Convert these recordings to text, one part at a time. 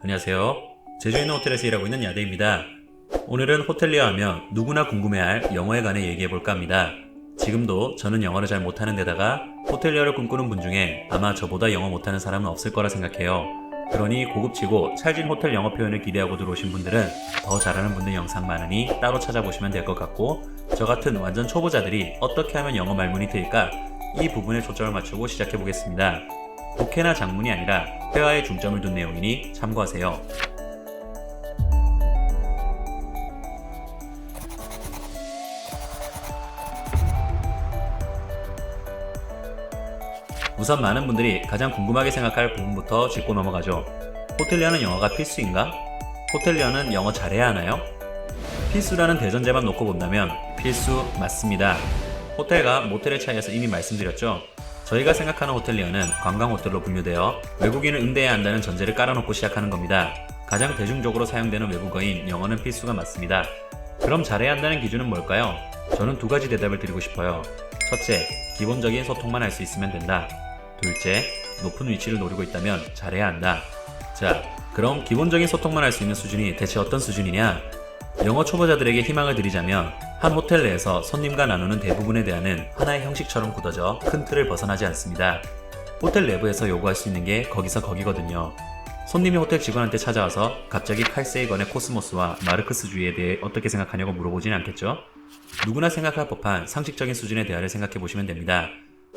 안녕하세요. 제주에 있는 호텔에서 일하고 있는 야대입니다. 오늘은 호텔리어 하면 누구나 궁금해할 영어에 관해 얘기해볼까 합니다. 지금도 저는 영어를 잘 못하는 데다가 호텔리어를 꿈꾸는 분 중에 아마 저보다 영어 못하는 사람은 없을 거라 생각해요. 그러니 고급지고 찰진 호텔 영어 표현을 기대하고 들어오신 분들은 더 잘하는 분들 영상 많으니 따로 찾아보시면 될 것 같고, 저 같은 완전 초보자들이 어떻게 하면 영어 말문이 트일까, 이 부분에 초점을 맞추고 시작해보겠습니다. 독해나 작문이 아니라 회화에 중점을 둔 내용이니 참고하세요. 우선 많은 분들이 가장 궁금하게 생각할 부분부터 짚고 넘어가죠. 호텔리어는 영어가 필수인가? 호텔리어는 영어 잘해야 하나요? 필수라는 대전제만 놓고 본다면 필수 맞습니다. 호텔과 모텔의 차이에서 이미 말씀드렸죠. 저희가 생각하는 호텔리어는 관광호텔로 분류되어 외국인을 응대해야 한다는 전제를 깔아놓고 시작하는 겁니다. 가장 대중적으로 사용되는 외국어인 영어는 필수가 맞습니다. 그럼 잘해야 한다는 기준은 뭘까요? 저는 두 가지 대답을 드리고 싶어요. 첫째, 기본적인 소통만 할 수 있으면 된다. 둘째, 높은 위치를 노리고 있다면 잘해야 한다. 자, 그럼 기본적인 소통만 할 수 있는 수준이 대체 어떤 수준이냐? 영어 초보자들에게 희망을 드리자면 한 호텔 내에서 손님과 나누는 대부분의 대화는 하나의 형식처럼 굳어져 큰 틀을 벗어나지 않습니다. 호텔 내부에서 요구할 수 있는 게 거기서 거기거든요. 손님이 호텔 직원한테 찾아와서 갑자기 칼세이건의 코스모스와 마르크스주의에 대해 어떻게 생각하냐고 물어보진 않겠죠? 누구나 생각할 법한 상식적인 수준의 대화를 생각해 보시면 됩니다.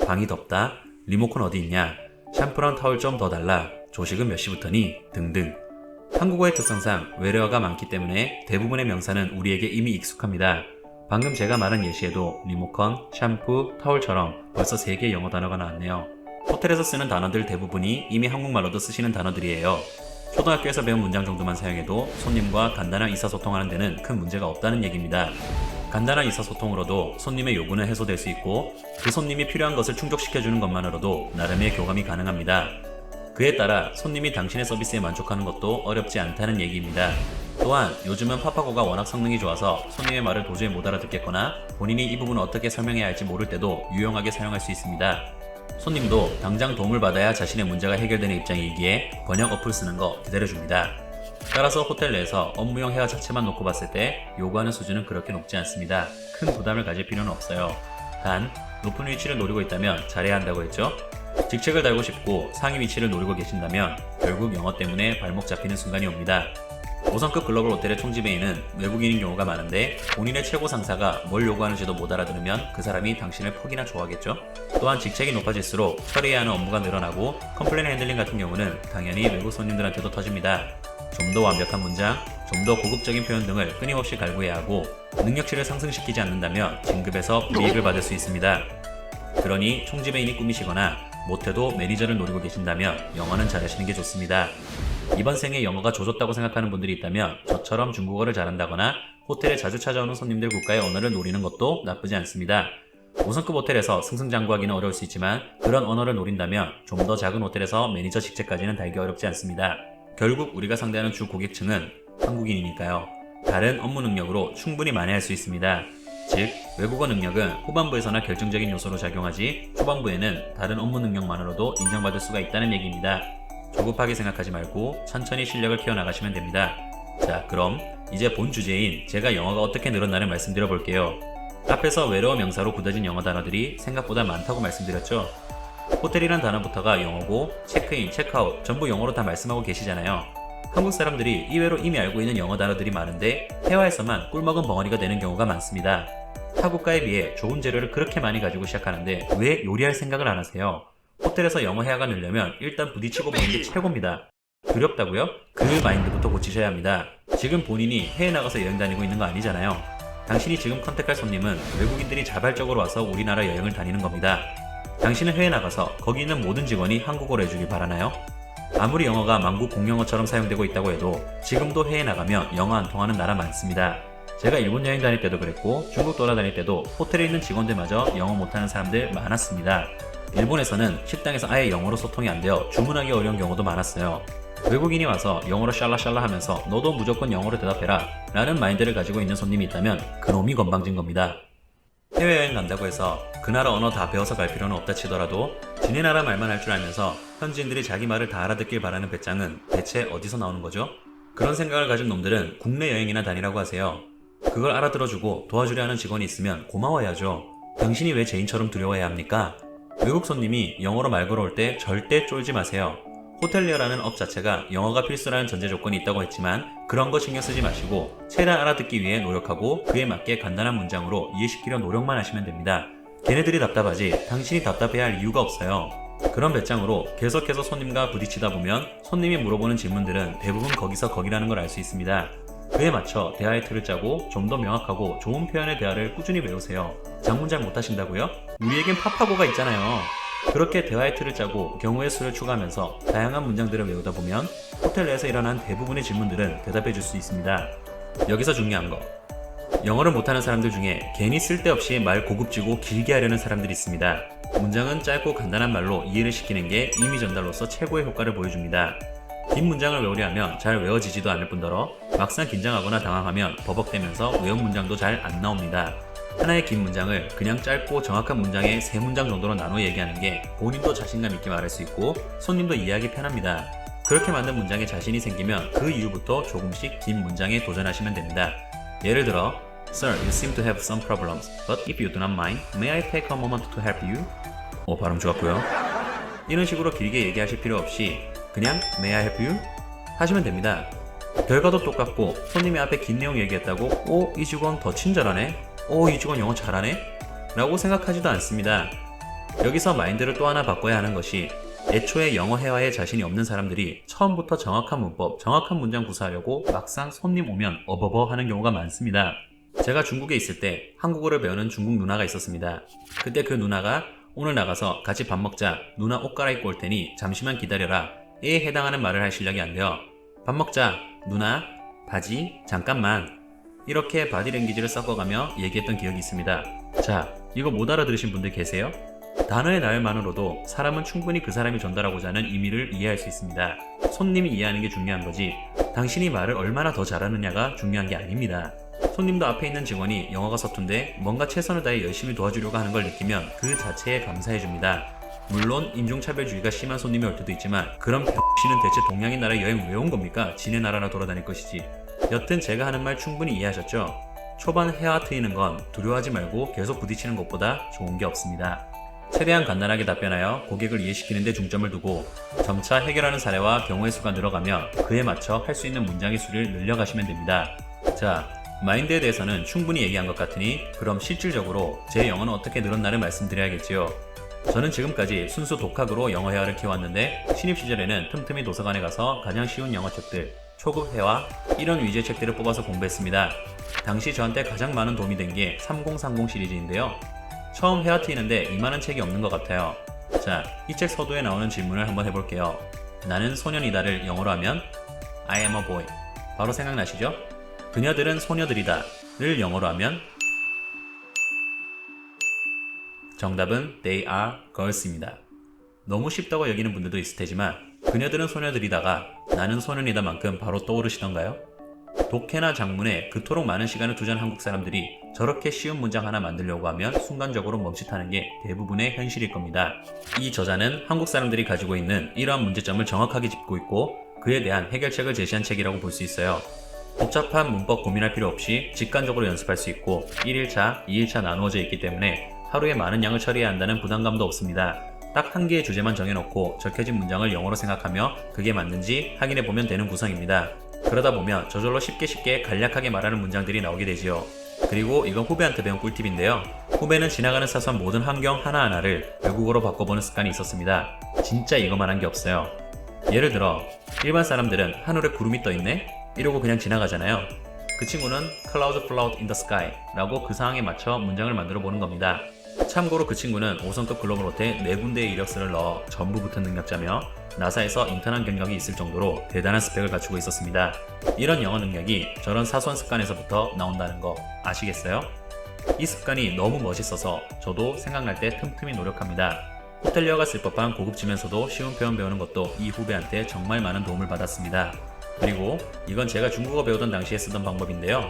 방이 덥다, 리모컨 어디 있냐, 샴푸랑 타월 좀 더 달라, 조식은 몇 시부터니 등등. 한국어의 특성상 외래어가 많기 때문에 대부분의 명사는 우리에게 이미 익숙합니다. 방금 제가 말한 예시에도 리모컨, 샴푸, 타월처럼 벌써 3개의 영어 단어가 나왔네요. 호텔에서 쓰는 단어들 대부분이 이미 한국말로도 쓰시는 단어들이에요. 초등학교에서 배운 문장 정도만 사용해도 손님과 간단한 의사소통하는 데는 큰 문제가 없다는 얘기입니다. 간단한 의사소통으로도 손님의 요구는 해소될 수 있고, 그 손님이 필요한 것을 충족시켜주는 것만으로도 나름의 교감이 가능합니다. 그에 따라 손님이 당신의 서비스에 만족하는 것도 어렵지 않다는 얘기입니다. 또한 요즘은 파파고가 워낙 성능이 좋아서 손님의 말을 도저히 못 알아듣겠거나 본인이 이 부분을 어떻게 설명해야 할지 모를 때도 유용하게 사용할 수 있습니다. 손님도 당장 도움을 받아야 자신의 문제가 해결되는 입장이기에 번역 어플 쓰는 거 기다려줍니다. 따라서 호텔 내에서 업무용 회화 자체만 놓고 봤을 때 요구하는 수준은 그렇게 높지 않습니다. 큰 부담을 가질 필요는 없어요. 단, 높은 위치를 노리고 있다면 잘해야 한다고 했죠? 직책을 달고 싶고 상위 위치를 노리고 계신다면 결국 영어 때문에 발목 잡히는 순간이 옵니다. 5성급 글로벌 호텔의 총지배인은 외국인인 경우가 많은데, 본인의 최고 상사가 뭘 요구하는지도 못 알아들으면 그 사람이 당신을 퍽이나 좋아하겠죠? 또한 직책이 높아질수록 처리해야 하는 업무가 늘어나고 컴플레인 핸들링 같은 경우는 당연히 외국 손님들한테도 터집니다. 좀 더 완벽한 문장, 좀 더 고급적인 표현 등을 끊임없이 갈구해야 하고, 능력치를 상승시키지 않는다면 진급에서 불이익을 받을 수 있습니다. 그러니 총지배인이 꿈이시거나 못해도 매니저를 노리고 계신다면 영어는 잘하시는 게 좋습니다. 이번 생에 영어가 조졌다고 생각하는 분들이 있다면 저처럼 중국어를 잘한다거나 호텔에 자주 찾아오는 손님들 국가의 언어를 노리는 것도 나쁘지 않습니다. 5성급 호텔에서 승승장구하기는 어려울 수 있지만 그런 언어를 노린다면 좀 더 작은 호텔에서 매니저 직책까지는 달기 어렵지 않습니다. 결국 우리가 상대하는 주 고객층은 한국인이니까요. 다른 업무 능력으로 충분히 만회할 수 있습니다. 즉, 외국어 능력은 후반부에서나 결정적인 요소로 작용하지 초반부에는 다른 업무 능력만으로도 인정받을 수가 있다는 얘기입니다. 조급하게 생각하지 말고 천천히 실력을 키워나가시면 됩니다. 자, 그럼 이제 본 주제인 제가 영어가 어떻게 늘었나를 말씀드려 볼게요. 앞에서 외래어 명사로 굳어진 영어 단어들이 생각보다 많다고 말씀드렸죠. 호텔이란 단어부터가 영어고 체크인, 체크아웃 전부 영어로 다 말씀하고 계시잖아요. 한국 사람들이 이외로 이미 알고 있는 영어 단어들이 많은데 회화에서만 꿀먹은 벙어리가 되는 경우가 많습니다. 타국가에 비해 좋은 재료를 그렇게 많이 가지고 시작하는데 왜 요리할 생각을 안 하세요? 호텔에서 영어 회화가 늘려면 일단 부딪히고 보는 게 최고입니다. 두렵다고요? 그 마인드부터 고치셔야 합니다. 지금 본인이 해외 나가서 여행 다니고 있는 거 아니잖아요. 당신이 지금 컨택할 손님은 외국인들이 자발적으로 와서 우리나라 여행을 다니는 겁니다. 당신은 해외 나가서 거기 있는 모든 직원이 한국어로 해주길 바라나요? 아무리 영어가 만국 공용어처럼 사용되고 있다고 해도 지금도 해외 나가면 영어 안 통하는 나라 많습니다. 제가 일본 여행 다닐 때도 그랬고 중국 돌아다닐 때도 호텔에 있는 직원들마저 영어 못하는 사람들 많았습니다. 일본에서는 식당에서 아예 영어로 소통이 안 되어 주문하기 어려운 경우도 많았어요. 외국인이 와서 영어로 샬라샬라 하면서 너도 무조건 영어로 대답해라 라는 마인드를 가지고 있는 손님이 있다면 그놈이 건방진 겁니다. 해외여행 간다고 해서 그 나라 언어 다 배워서 갈 필요는 없다 치더라도 지네 나라 말만 할 줄 알면서 현지인들이 자기 말을 다 알아듣길 바라는 배짱은 대체 어디서 나오는 거죠? 그런 생각을 가진 놈들은 국내 여행이나 다니라고 하세요. 그걸 알아들어주고 도와주려 하는 직원이 있으면 고마워야죠. 당신이 왜 죄인처럼 두려워해야 합니까? 외국 손님이 영어로 말 걸어올 때 절대 쫄지 마세요. 호텔리어라는 업 자체가 영어가 필수라는 전제 조건이 있다고 했지만 그런 거 신경 쓰지 마시고 최대한 알아듣기 위해 노력하고 그에 맞게 간단한 문장으로 이해시키려 노력만 하시면 됩니다. 걔네들이 답답하지 당신이 답답해야 할 이유가 없어요. 그런 배짱으로 계속해서 손님과 부딪히다 보면 손님이 물어보는 질문들은 대부분 거기서 거기라는 걸 알 수 있습니다. 그에 맞춰 대화의 틀을 짜고 좀 더 명확하고 좋은 표현의 대화를 꾸준히 외우세요. 장문 잘 못하신다고요? 우리에겐 파파고가 있잖아요. 그렇게 대화의 틀을 짜고 경우의 수를 추가하면서 다양한 문장들을 외우다 보면 호텔 내에서 일어난 대부분의 질문들은 대답해 줄 수 있습니다. 여기서 중요한 거. 영어를 못하는 사람들 중에 괜히 쓸데없이 말 고급지고 길게 하려는 사람들이 있습니다. 문장은 짧고 간단한 말로 이해를 시키는 게 이미 전달로서 최고의 효과를 보여줍니다. 긴 문장을 외우려 하면 잘 외워지지도 않을 뿐더러 막상 긴장하거나 당황하면 버벅대면서 외운 문장도 잘 안 나옵니다. 하나의 긴 문장을 그냥 짧고 정확한 문장의 3문장 정도로 나눠 얘기하는 게 본인도 자신감 있게 말할 수 있고 손님도 이해하기 편합니다. 그렇게 만든 문장에 자신이 생기면 그 이후부터 조금씩 긴 문장에 도전하시면 됩니다. 예를 들어 Sir, you seem to have some problems, but if you do not mind, may I take a moment to help you? 발음 좋았고요. 이런 식으로 길게 얘기하실 필요 없이 그냥 May I help you? 하시면 됩니다. 결과도 똑같고 손님이 앞에 긴 내용 얘기했다고 이 직원 더 친절하네? 이 직원 영어 잘하네? 라고 생각하지도 않습니다. 여기서 마인드를 또 하나 바꿔야 하는 것이 애초에 영어 회화에 자신이 없는 사람들이 처음부터 정확한 문법, 정확한 문장 구사하려고 막상 손님 오면 어버버 하는 경우가 많습니다. 제가 중국에 있을 때 한국어를 배우는 중국 누나가 있었습니다. 그때 그 누나가 오늘 나가서 같이 밥 먹자, 누나 옷 갈아입고 올 테니 잠시만 기다려라 에 해당하는 말을 할 실력이 안 돼요. 밥 먹자, 누나, 바지, 잠깐만 이렇게 바디랭귀지를 섞어가며 얘기했던 기억이 있습니다. 자, 이거 못 알아들으신 분들 계세요? 단어의 나열만으로도 사람은 충분히 그 사람이 전달하고자 하는 의미를 이해할 수 있습니다. 손님이 이해하는 게 중요한 거지 당신이 말을 얼마나 더 잘하느냐가 중요한 게 아닙니다. 손님도 앞에 있는 직원이 영어가 서툰데 뭔가 최선을 다해 열심히 도와주려고 하는 걸 느끼면 그 자체에 감사해줍니다. 물론 인종차별주의가 심한 손님이 올 때도 있지만 그럼 X는 대체 동양인 나라에 여행 왜 온 겁니까? 지네 나라나 돌아다닐 것이지. 여튼 제가 하는 말 충분히 이해하셨죠? 초반 회화 트이는 건 두려워하지 말고 계속 부딪히는 것보다 좋은 게 없습니다. 최대한 간단하게 답변하여 고객을 이해시키는 데 중점을 두고 점차 해결하는 사례와 경우의 수가 늘어가며 그에 맞춰 할 수 있는 문장의 수를 늘려가시면 됩니다. 자, 마인드에 대해서는 충분히 얘기한 것 같으니 그럼 실질적으로 제 영어는 어떻게 늘었나를 말씀드려야겠지요. 저는 지금까지 순수 독학으로 영어 회화를 키워왔는데 신입 시절에는 틈틈이 도서관에 가서 가장 쉬운 영어 책들, 초급 회화 이런 위주의 책들을 뽑아서 공부했습니다. 당시 저한테 가장 많은 도움이 된 게 3030 시리즈인데요. 처음 회화 트이는데 이만한 책이 없는 것 같아요. 자, 이 책 서두에 나오는 질문을 한번 해볼게요. 나는 소년이다를 영어로 하면 I am a boy. 바로 생각나시죠? 그녀들은 소녀들이다 를 영어로 하면 정답은 They are girls입니다. 너무 쉽다고 여기는 분들도 있을 테지만 그녀들은 소녀들이다가 나는 소년이다 만큼 바로 떠오르시던가요? 독해나 작문에 그토록 많은 시간을 투자한 한국 사람들이 저렇게 쉬운 문장 하나 만들려고 하면 순간적으로 멈칫하는 게 대부분의 현실일 겁니다. 이 저자는 한국 사람들이 가지고 있는 이러한 문제점을 정확하게 짚고 있고 그에 대한 해결책을 제시한 책이라고 볼 수 있어요. 복잡한 문법 고민할 필요 없이 직관적으로 연습할 수 있고 1일차, 2일차 나누어져 있기 때문에 하루에 많은 양을 처리해야 한다는 부담감도 없습니다. 딱 한 개의 주제만 정해놓고 적혀진 문장을 영어로 생각하며 그게 맞는지 확인해보면 되는 구성입니다. 그러다 보면 저절로 쉽게 간략하게 말하는 문장들이 나오게 되지요. 그리고 이건 후배한테 배운 꿀팁인데요. 후배는 지나가는 사소한 모든 환경 하나하나를 외국어로 바꿔보는 습관이 있었습니다. 진짜 이것만 한 게 없어요. 예를 들어 일반 사람들은 하늘에 구름이 떠있네? 이러고 그냥 지나가잖아요. 그 친구는 Clouds float in the sky 라고 그 상황에 맞춰 문장을 만들어 보는 겁니다. 참고로 그 친구는 5성급 글로벌 호텔 4군데의 이력서를 넣어 전부 붙은 능력자며 나사에서 인턴한 경력이 있을 정도로 대단한 스펙을 갖추고 있었습니다. 이런 영어 능력이 저런 사소한 습관에서부터 나온다는 거 아시겠어요? 이 습관이 너무 멋있어서 저도 생각날 때 틈틈이 노력합니다. 호텔리어가 쓸 법한 고급지면서도 쉬운 표현 배우는 것도 이 후배한테 정말 많은 도움을 받았습니다. 그리고 이건 제가 중국어 배우던 당시에 쓰던 방법인데요.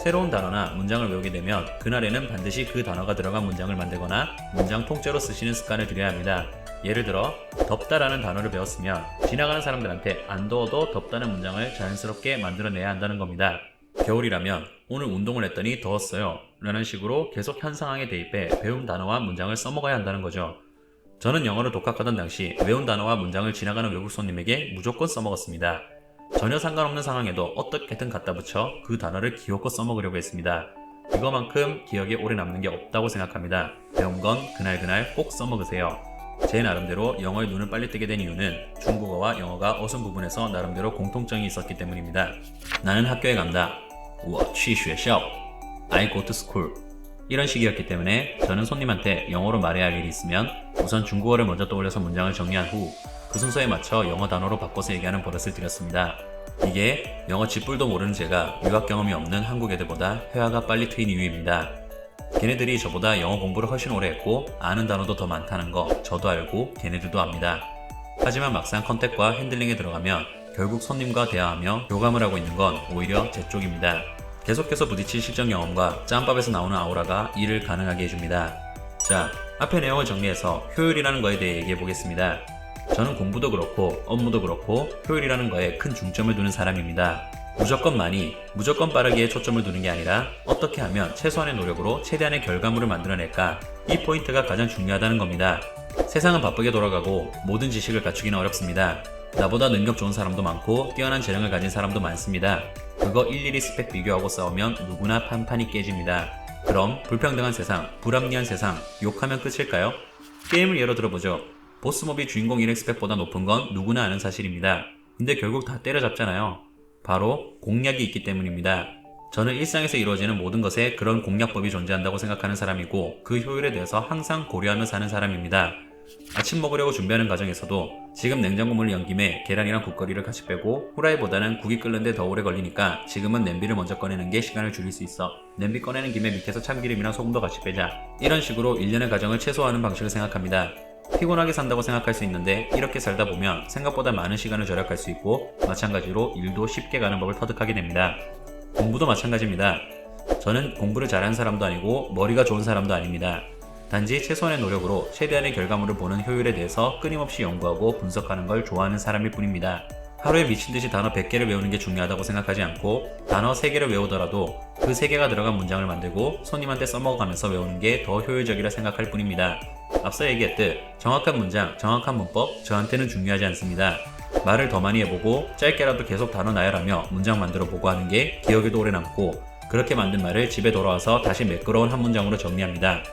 새로운 단어나 문장을 외우게 되면 그날에는 반드시 그 단어가 들어간 문장을 만들거나 문장 통째로 쓰시는 습관을 들여야 합니다. 예를 들어 덥다라는 단어를 배웠으면 지나가는 사람들한테 안 더워도 덥다는 문장을 자연스럽게 만들어내야 한다는 겁니다. 겨울이라면 오늘 운동을 했더니 더웠어요 라는 식으로 계속 현 상황에 대입해 배운 단어와 문장을 써먹어야 한다는 거죠. 저는 영어를 독학하던 당시 외운 단어와 문장을 지나가는 외국 손님에게 무조건 써먹었습니다. 전혀 상관없는 상황에도 어떻게든 갖다 붙여 그 단어를 기어코 써먹으려고 했습니다. 이거만큼 기억에 오래 남는 게 없다고 생각합니다. 배운 건 그날그날 꼭 써먹으세요. 제 나름대로 영어에 눈을 빨리 뜨게 된 이유는 중국어와 영어가 어순 부분에서 나름대로 공통점이 있었기 때문입니다. 나는 학교에 간다. 我去学校. I go to school. 이런 식이었기 때문에 저는 손님한테 영어로 말해야 할 일이 있으면 우선 중국어를 먼저 떠올려서 문장을 정리한 후 그 순서에 맞춰 영어 단어로 바꿔서 얘기하는 버릇을 들였습니다. 이게 영어 쥐뿔도 모르는 제가 유학 경험이 없는 한국 애들보다 회화가 빨리 트인 이유입니다. 걔네들이 저보다 영어 공부를 훨씬 오래 했고 아는 단어도 더 많다는 거 저도 알고 걔네들도 압니다. 하지만 막상 컨택과 핸들링에 들어가면 결국 손님과 대화하며 교감을 하고 있는 건 오히려 제 쪽입니다. 계속해서 부딪힐 실전 경험과 짬밥에서 나오는 아우라가 일을 가능하게 해줍니다. 자, 앞의 내용을 정리해서 효율이라는 거에 대해 얘기해 보겠습니다. 저는 공부도 그렇고 업무도 그렇고 효율이라는 거에 큰 중점을 두는 사람입니다. 무조건 많이, 무조건 빠르기에 초점을 두는 게 아니라 어떻게 하면 최소한의 노력으로 최대한의 결과물을 만들어낼까, 이 포인트가 가장 중요하다는 겁니다. 세상은 바쁘게 돌아가고 모든 지식을 갖추기는 어렵습니다. 나보다 능력 좋은 사람도 많고 뛰어난 재능을 가진 사람도 많습니다. 그거 일일이 스펙 비교하고 싸우면 누구나 판판이 깨집니다. 그럼 불평등한 세상, 불합리한 세상, 욕하면 끝일까요? 게임을 예로 들어보죠. 보스몹이 주인공 일행 스펙보다 높은 건 누구나 아는 사실입니다. 근데 결국 다 때려잡잖아요. 바로 공략이 있기 때문입니다. 저는 일상에서 이루어지는 모든 것에 그런 공략법이 존재한다고 생각하는 사람이고 그 효율에 대해서 항상 고려하며 사는 사람입니다. 아침 먹으려고 준비하는 과정에서도 지금 냉장고 문을 연 김에 계란이랑 국거리를 같이 빼고 후라이보다는 국이 끓는데 더 오래 걸리니까 지금은 냄비를 먼저 꺼내는 게 시간을 줄일 수 있어. 냄비 꺼내는 김에 밑에서 참기름이랑 소금도 같이 빼자. 이런 식으로 일련의 과정을 최소화하는 방식을 생각합니다. 피곤하게 산다고 생각할 수 있는데 이렇게 살다 보면 생각보다 많은 시간을 절약할 수 있고 마찬가지로 일도 쉽게 가는 법을 터득하게 됩니다. 공부도 마찬가지입니다. 저는 공부를 잘하는 사람도 아니고 머리가 좋은 사람도 아닙니다. 단지 최소한의 노력으로 최대한의 결과물을 보는 효율에 대해서 끊임없이 연구하고 분석하는 걸 좋아하는 사람일 뿐입니다. 하루에 미친듯이 단어 100개를 외우는 게 중요하다고 생각하지 않고 단어 3개를 외우더라도 그 3개가 들어간 문장을 만들고 손님한테 써먹어가면서 외우는 게 더 효율적이라 생각할 뿐입니다. 앞서 얘기했듯 정확한 문장, 정확한 문법 저한테는 중요하지 않습니다. 말을 더 많이 해보고 짧게라도 계속 단어 나열하며 문장 만들어보고 하는 게 기억에도 오래 남고 그렇게 만든 말을 집에 돌아와서 다시 매끄러운 한 문장으로 정리합니다.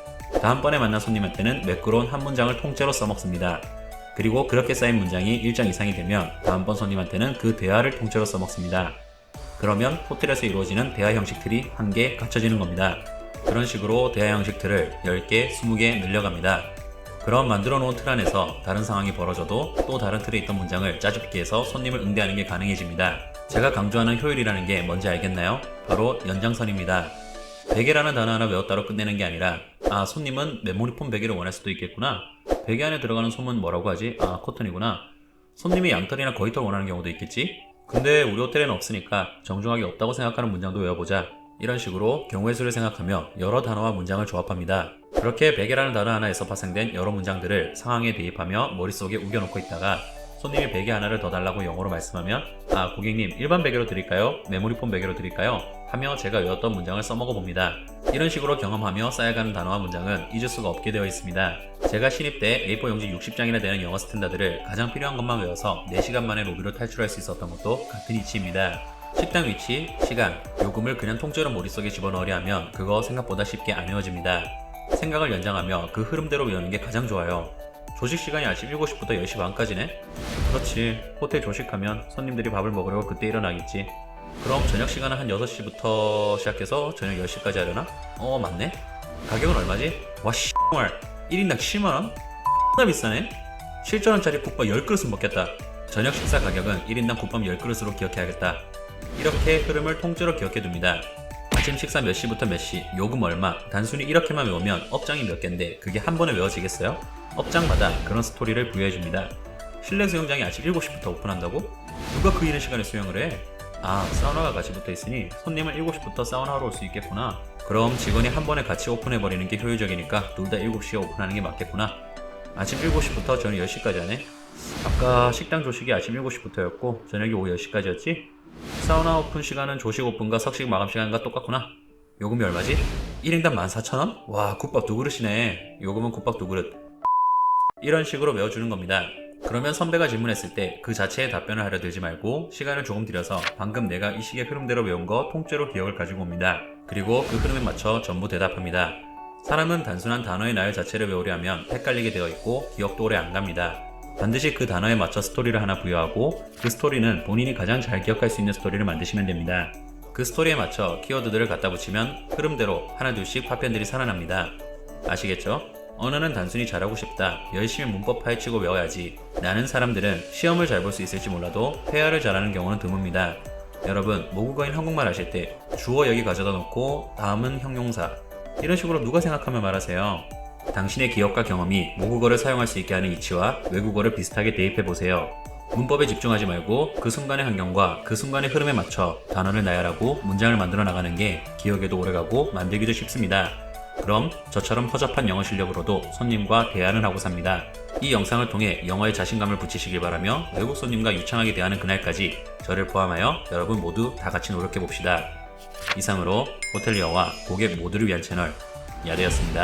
다음번에 만난 손님한테는 매끄러운 한 문장을 통째로 써먹습니다. 그리고 그렇게 쌓인 문장이 일정 이상이 되면 다음번 손님한테는 그 대화를 통째로 써먹습니다. 그러면 호텔에서 이루어지는 대화 형식 틀이 한 개 갖춰지는 겁니다. 그런 식으로 대화 형식 틀을 10개, 20개 늘려갑니다. 그럼 만들어 놓은 틀 안에서 다른 상황이 벌어져도 또 다른 틀에 있던 문장을 짜집기 해서 손님을 응대하는 게 가능해집니다. 제가 강조하는 효율이라는 게 뭔지 알겠나요? 바로 연장선입니다. 베개라는 단어 하나 외웠다로 끝내는 게 아니라 아, 손님은 메모리폼 베개를 원할 수도 있겠구나. 베개 안에 들어가는 솜은 뭐라고 하지? 아, 코튼이구나. 손님이 양털이나 거위털 원하는 경우도 있겠지? 근데 우리 호텔에는 없으니까 정중하게 없다고 생각하는 문장도 외워보자. 이런 식으로 경우의 수를 생각하며 여러 단어와 문장을 조합합니다. 그렇게 베개라는 단어 하나에서 파생된 여러 문장들을 상황에 대입하며 머릿속에 우겨놓고 있다가 손님이 베개 하나를 더 달라고 영어로 말씀하면 아, 고객님 일반 베개로 드릴까요? 메모리폼 베개로 드릴까요? 하며 제가 외웠던 문장을 써먹어 봅니다. 이런 식으로 경험하며 쌓여가는 단어와 문장은 잊을 수가 없게 되어 있습니다. 제가 신입 때 A4 용지 60장이나 되는 영어 스탠다드를 가장 필요한 것만 외워서 4시간 만에 로비로 탈출할 수 있었던 것도 같은 이치입니다. 식당 위치, 시간, 요금을 그냥 통째로 머릿속에 집어넣으려 하면 그거 생각보다 쉽게 안 외워집니다. 생각을 연장하며 그 흐름대로 외우는 게 가장 좋아요. 조식 시간이 아침 7시부터 10시 반까지네? 그렇지. 호텔 조식하면 손님들이 밥을 먹으려고 그때 일어나겠지. 그럼 저녁 시간은 한 6시부터 시작해서 저녁 10시까지 하려나? 맞네. 가격은 얼마지? 와 씨발 1인당 7만원? X나 비싸네? 7,000원짜리 국밥 10그릇은 먹겠다. 저녁 식사 가격은 1인당 국밥 10그릇으로 기억해야겠다. 이렇게 흐름을 통째로 기억해둡니다. 아침 식사 몇 시부터 몇 시, 요금 얼마, 단순히 이렇게만 외우면 업장이 몇 개인데 그게 한 번에 외워지겠어요? 업장마다 그런 스토리를 부여해줍니다. 실내 수영장이 아침 7시부터 오픈한다고? 누가 그 이른 시간에 수영을 해? 아, 사우나가 같이 붙어있으니 손님은 7시부터 사우나하러 올 수 있겠구나. 그럼 직원이 한 번에 같이 오픈해버리는 게 효율적이니까 둘 다 7시에 오픈하는 게 맞겠구나. 아침 7시부터 저녁 10시까지 하네. 아까 식당 조식이 아침 7시부터였고 저녁이 오후 10시까지였지? 사우나 오픈 시간은 조식 오픈과 석식 마감 시간과 똑같구나. 요금이 얼마지? 1인당 14,000원? 와, 국밥 2그릇이네. 요금은 국밥 2그릇. 이런 식으로 외워주는 겁니다. 그러면 선배가 질문했을 때 그 자체에 답변을 하려 들지 말고 시간을 조금 들여서 방금 내가 이 식의 흐름대로 외운 거 통째로 기억을 가지고 옵니다. 그리고 그 흐름에 맞춰 전부 대답합니다. 사람은 단순한 단어의 나열 자체를 외우려 하면 헷갈리게 되어 있고 기억도 오래 안 갑니다. 반드시 그 단어에 맞춰 스토리를 하나 부여하고 그 스토리는 본인이 가장 잘 기억할 수 있는 스토리를 만드시면 됩니다. 그 스토리에 맞춰 키워드들을 갖다 붙이면 흐름대로 하나둘씩 파편들이 살아납니다. 아시겠죠? 언어는 단순히 잘하고 싶다, 열심히 문법 파헤치고 외워야지 라는 사람들은 시험을 잘 볼 수 있을지 몰라도 회화를 잘하는 경우는 드뭅니다. 여러분, 모국어인 한국말 하실 때 주어 여기 가져다 놓고 다음은 형용사 이런 식으로 누가 생각하며 말하세요? 당신의 기억과 경험이 모국어를 사용할 수 있게 하는 이치와 외국어를 비슷하게 대입해보세요. 문법에 집중하지 말고 그 순간의 환경과 그 순간의 흐름에 맞춰 단어를 나열하고 문장을 만들어 나가는 게 기억에도 오래가고 만들기도 쉽습니다. 그럼 저처럼 허접한 영어 실력으로도 손님과 대화는 하고 삽니다. 이 영상을 통해 영어에 자신감을 붙이시길 바라며 외국 손님과 유창하게 대하는 그날까지 저를 포함하여 여러분 모두 다 같이 노력해봅시다. 이상으로 호텔리어와 고객 모두를 위한 채널 야대였습니다.